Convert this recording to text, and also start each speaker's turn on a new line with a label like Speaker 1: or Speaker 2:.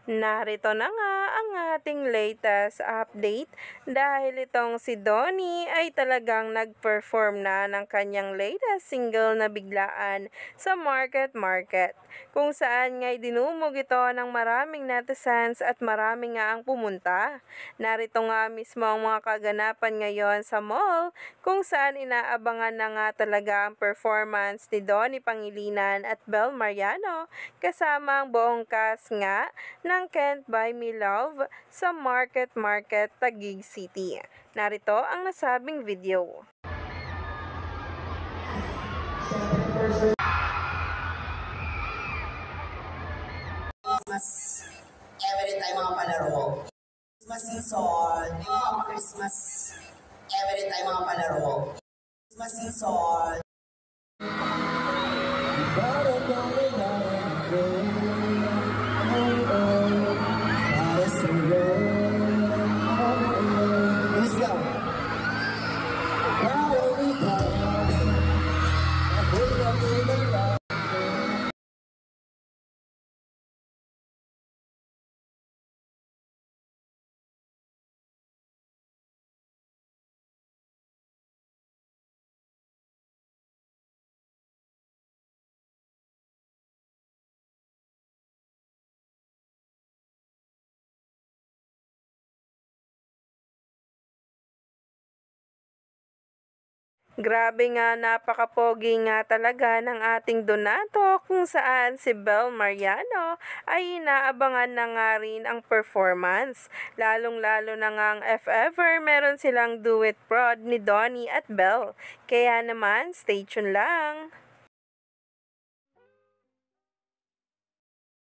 Speaker 1: Narito na nga ang ating latest update dahil itong si Donnie ay talagang nag-perform na ng kanyang latest single na Biglaan sa Market Market, kung saan nga'y dinumog ito ng maraming netizens at marami nga ang pumunta. Narito nga mismo ang mga kaganapan ngayon sa mall kung saan inaabangan na nga talaga ang performance ni Donnie Pangilinan at Bel Mariano kasama ang buong cast nga ng Can't Buy Me Love sa Market Market, Taguig City. Narito ang nasabing video.
Speaker 2: Christmas every time mga palaro. Christmas season, mga Christmas every time mga palaro. Christmas season. Let's go.
Speaker 1: Grabe nga, napakapogi nga talaga ng ating Donato kung saan si Bel Mariano ay inaabangan na nga rin ang performance. Lalong-lalo na nga if ever meron silang duet prod ni Donnie at Bel. Kaya naman, stay tuned lang.